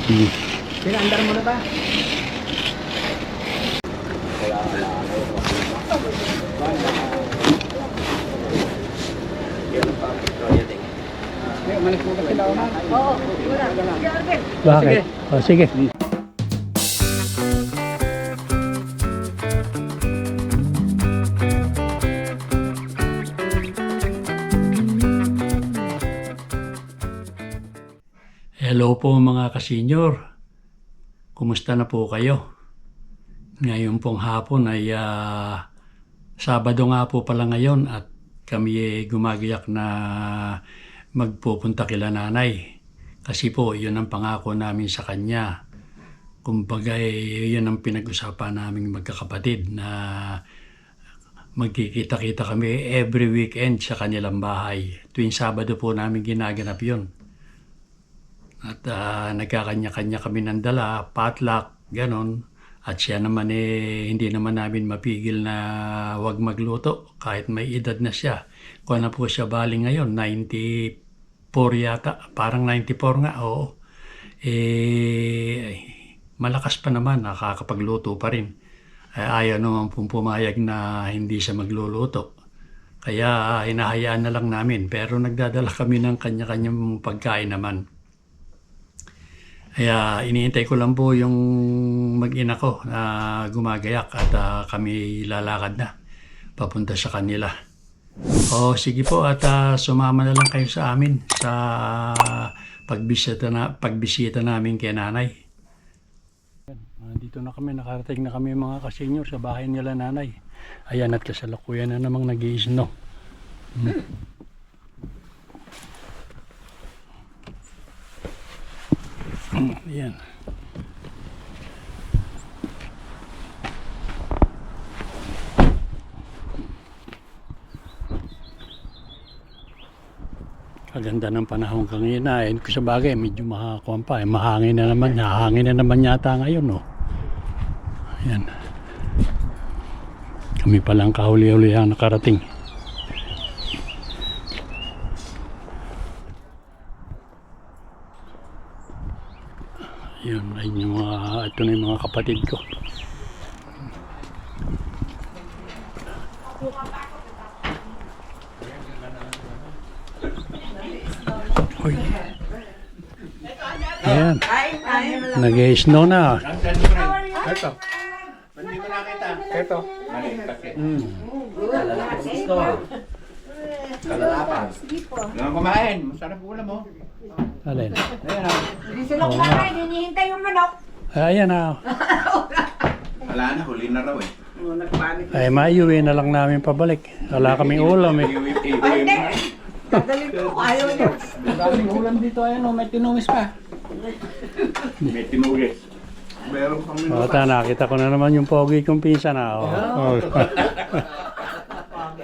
Pinaandar mo na ba? Malis mo kasi daw na? Oo. Bakit? O, sige. Hello po mga kasenyor. Kumusta na po kayo? Ngayon pong hapon ay Sabado nga po pala ngayon at kami gumagayak na magpupunta kila nanay. Kasi po yun ang pangako namin sa kanya. Kumbaga yun ang pinag-usapan naming magkakapatid na magkikita-kita kami every weekend sa kanilang bahay. Tuwing Sabado po namin ginaganap yun. At nagkakanya-kanya kami ng dala, potluck, ganon. At siya naman hindi naman namin mapigil na wag magluto kahit may edad na siya. Kung na po siya bali ngayon, 94 yata, parang 94 nga, oo. Malakas pa naman, nakakapagluto pa rin. Ayaw naman pong pumayag na hindi siya magluluto. Kaya hinahayaan na lang namin, pero nagdadala kami ng kanya-kanyang pagkain naman. Kaya iniintay ko lang po yung mag-ina ko na gumagayak at kami lalakad na papunta sa kanila. O sige po at sumama na lang kayo sa amin sa pagbisita namin kay nanay. Dito na kami, nakarating na kami mga kasenyor sa bahay nila nanay. Ayan at kasalukuyan na namang nag-iisno. Ayan. Kaganda ng panahon kanina. Sa bagay, medyo makakuan pa. Mahangin na naman. Hahangin na naman yata ngayon. No? Ayan. Kami palang kahuli-huli ang nakarating. Yun, ay yung ito na yung mga kapatid ko. Uy. Ayan. Nag-snow na. Ito. Hindi ko nakita. Ito. Kalalapan. Ngayon kumain. Masarap ulam mo. Alin? Ayan ah. Hindi sila kumain, hinihintay yung manok. Ayan na. Wala na, huli na raw eh. Ay, maiuwi na lang namin pabalik. Wala kaming ulam eh. Ay, hindi. Dadalhin ko, ayaw niya. Daming ulam dito, ayan o, may tinumis pa. May tinumis. Meron kami O, nakita ko na naman yung pogi kong pinsan na. Oh.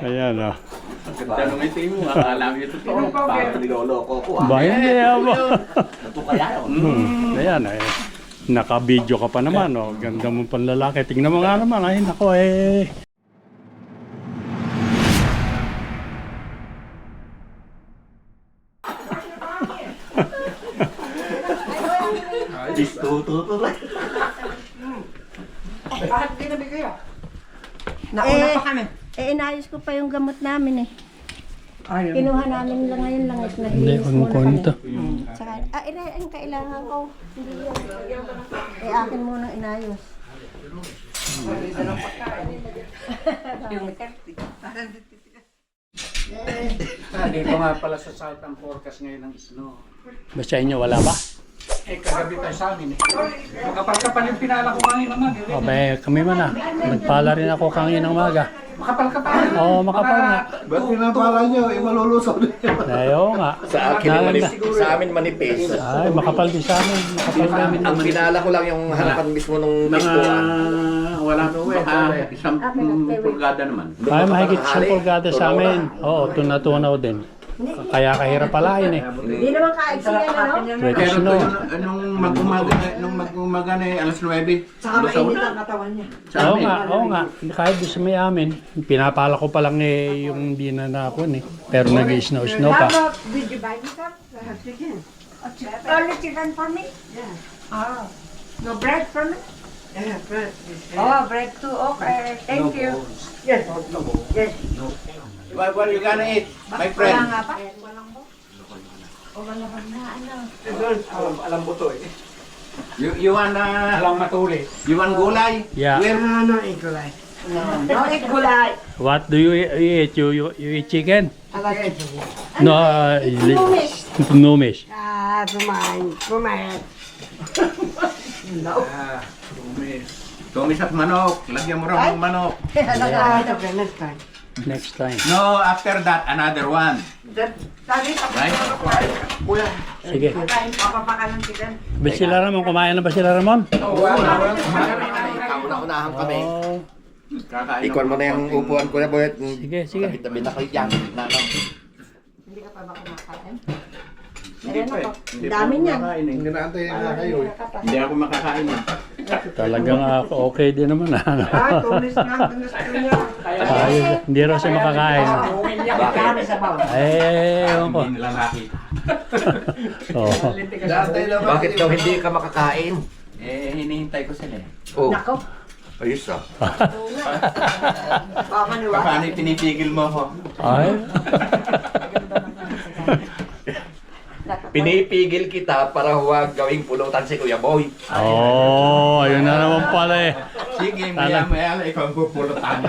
Ayan o. Tanong ito mo, akala mo ito totoo. Parang niloloko ko ah. Bayan niya ba? Natukala yun. Ayan eh. Naka-video ka pa naman. Oh. Ganda mo pang lalaki. Tingnan mo nga naman. Ay, nako eh. Bakit ginabi kayo? Nauna pa kami. Inayos ko pa yung gamot namin eh. Ayun. Kinuha namin lang ngayon langit na Hindi, hilis huwag mo kunin ito. Saka, ang kailangan ko. Hindi yun. Akin muna inayos. Dito nga pala sa South ang forecast ngayon ng snow. Basta inyo, wala ba? Kagabi tayo sa amin eh. Makapal-kapal yung pinala ko kanina mag. Okay, kami man na. Nagpala rin ako kanina ng umaga. Makapal-kapal. Oo, makapal nga. Ba't pinapala nyo? Malulusog din. Ayaw nga. Sa akin sa amin manipis. Ay, makapal din sa amin. Makapal namin. Ang pinala ko lang yung harapan mismo nung pistuan. Wala no isang pulgada naman. Ay, mahigit 10 pulgada sa amin. Oo, tunaw din. Kaya kahirap palain eh. Hindi naman kaigsigan ano? Wait, Pero snow. nung mag-umaga na alas 9. Saka mainit ang katawan niya. Oo nga. Kahit doon sa may amin, pinapala ko pa lang yung di na nakon eh. Pero nag-snow pa. Video ba niyo ka? Sige. Only chicken for me? Yeah. Oh. No bread for me? Yeah, bread. Oh, bread too. Okay. Thank you. Yes. Yes. What you gonna eat, my Wala friend? nga pa? Walang bo? O wala ba na ano? Alam mo to eh. You want You want gulay? Yeah. Where? No eat gulay. No eat gulay. What do you eat? You eat chicken? Alagay. No, numis. Kumain. No. Tumis at manok. Lagyan mo raw ng manok. Okay, next time. Next time. No, after that, another one. Sabi, Right? Sige. papapakan ng chicken. Ba sila Ramon? Kumain na ba sila Ramon? Kauna-unahan kami. Oh, Kakain Ikon mo na yung upuan ko na, boy. sige, sige. Tabi-tabi na kayo dyan. Hindi ka pa ba kumakain? Hindi pa eh. Hindi pa Dami ako niyan. makakain eh. Hindi natin na kayo eh. Hindi ako makakain eh. Talagang okay din naman. Ano? Tumis na. Tumis ko niya. Ayos. Hindi raw siya makakain. Kami sa bawang. Ewan ko. Hindi nila nakita. Oh. Dati naman. Bakit daw hindi ka makakain? Eh, hinihintay ko sila eh. Oh, Nako. ayos ah. Baka niwa. Paano pinipigil mo ako? Ay. Pinipigil kita para huwag gawing pulutan si Kuya Boy. Oh, ayun na naman pala eh. Sige, maya-maya ikaw ang pupulutan.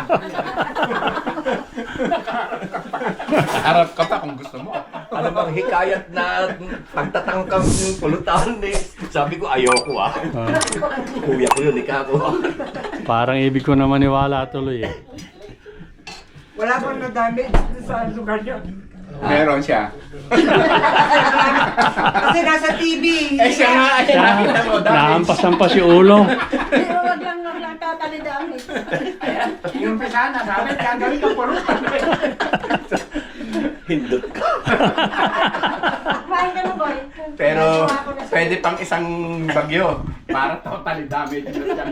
Harap ka pa kung gusto mo. Ano bang hikayat na pagtatangkang pulutan eh. Sabi ko, ayoko ah. Kuya ko yun, ikaw ko. Parang ibig ko na maniwala tuloy eh. Wala bang na-damage sa lugar niyo? Meron siya. Kasi nasa TV. Eh siya nga, ay nakita mo, damage. Nahampas-hampas yung ulo. Pero wag lang nagtatalidamit. Yung pesana, sabi, gagawin kang pulutan. Hindot ka. Kumain ka na, boy. Pero, pwede pang isang bagyo. Para totally damage na siya.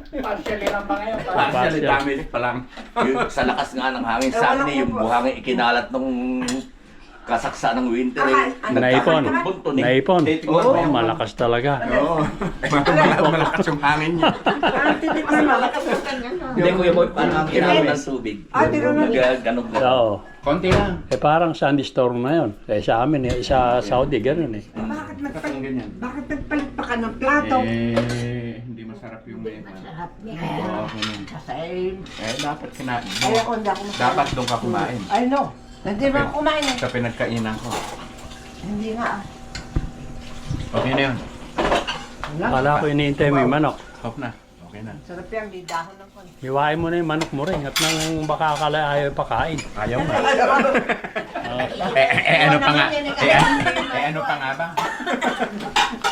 Partially lang pa ngayon. Partially damage pa lang. Yung sa lakas nga ng hangin, Sunday, yung buhangin ikinalat nung kasaksa ng winter eh. Naipon. Bunton eh. Naipon. Oo. Oh, malakas talaga. Oo. Malakas yung hangin niya. Hindi Kuya Boy, parang ang kinamit ng tubig. tinanong. Ganog na. Oo. Konti lang. Eh parang sandstorm na yun. Eh sa amin, eh, sa Saudi, ganun eh. Kasang ganyan. Bakit nagpalit pa ka ng plato? Hindi masarap yung may. Sarap niya. Oo, ganun. Kasi, Dapat kinain ay ako hindi ako masarap. Dapat doon ka kumain. I know. Hindi ba ako kumain eh? Sa pinagkainan ko. Hindi nga ah. Okay na yun. Kala ko iniintay mo yung manok. Hope na. Okay na. Sarap yan, di dahon ng kon. Hiwain mo na yung manok mo rin at nang baka akala ayaw pakain. Ayaw mo. Oh. Ano pa nga? Ano pa nga ba?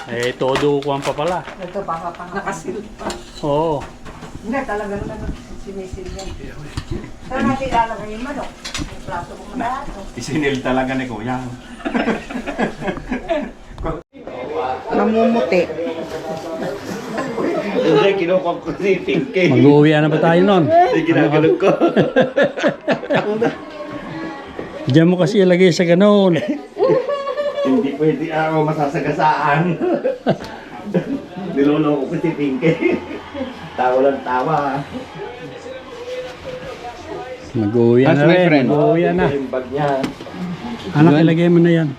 Eh, todo kuwan pa pala. Ito pa. Nakasil pa. Oo. Hindi, talaga naman sinisil yan. Saan natin ilalagay yung manok? Yung plato mo malato. Isinil talaga ni Kuya. Namumuti. Hindi, kinukuha ko si Pinky. Mag-uwi na ba tayo nun? Ginaganog ko. Diyan mo kasi ilagay sa ganoon. Hindi pwede ako masasagasaan. Niloloko ko si Pinky. Tawa lang tawa. Mag-uwi na That's my rin. friend. Mag-uwi na. Yung bag niya. Anak, ilagay mo na yan.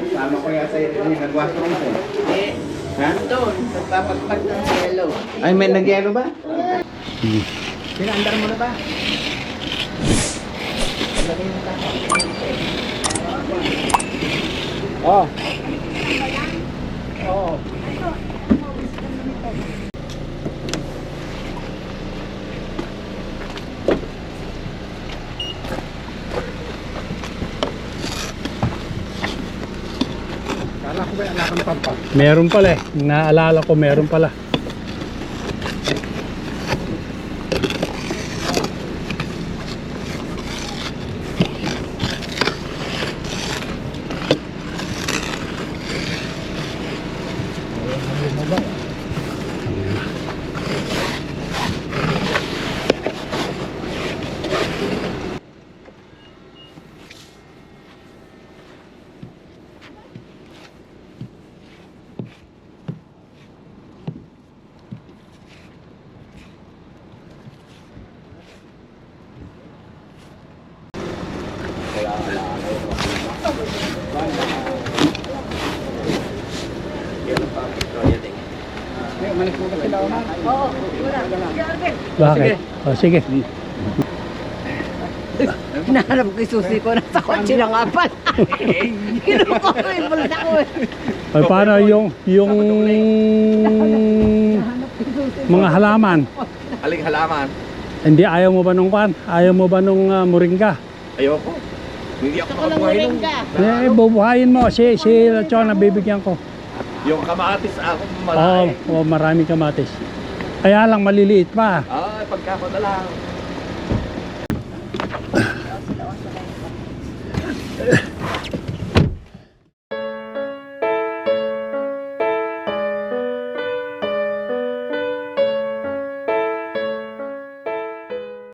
Sama ko yata yung nag-washroom ko. Ha? Doon, nagpapagpag ng yellow. Ay, may nagyelo ba? Pinaandar mo na ba? Oh. Kala ko ba yung anak ng pampa? Meron pala eh. Naalala ko meron pala. Bakit? O, sige. Hinahanap ko yung susi ko. Nasa kotse na nga pala. Kinuha ko yung bulsa ko eh. Ay, paano yung mga halaman? Aling halaman. Hindi, ayaw mo ba nung kwan? Ayaw mo ba nung moringa? Ayoko. Hindi ako makabuhay nung Bubuhayin mo. Si Chona, bibigyan ko. yung kamatis ako malaki. Oo, maraming kamatis. Kaya lang maliliit pa. Ay, pagkapadala.